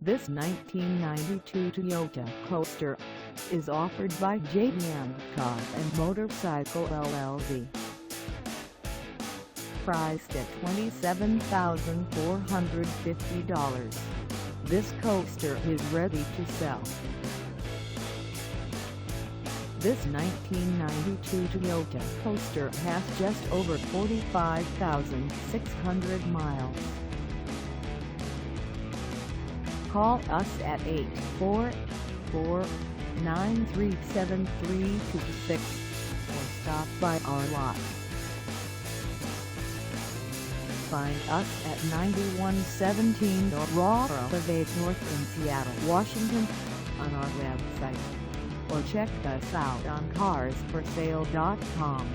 This 1992 Toyota Coaster is offered by JM Car and Motorcycle LLC. Priced at $27,450, this coaster is ready to sell. This 1992 Toyota Coaster has just over 45,600 miles. Call us at 844-937-3226 or stop by our lot. Find us at 9117 Aurora Ave North in Seattle, Washington, on our website, or check us out on carsforsale.com.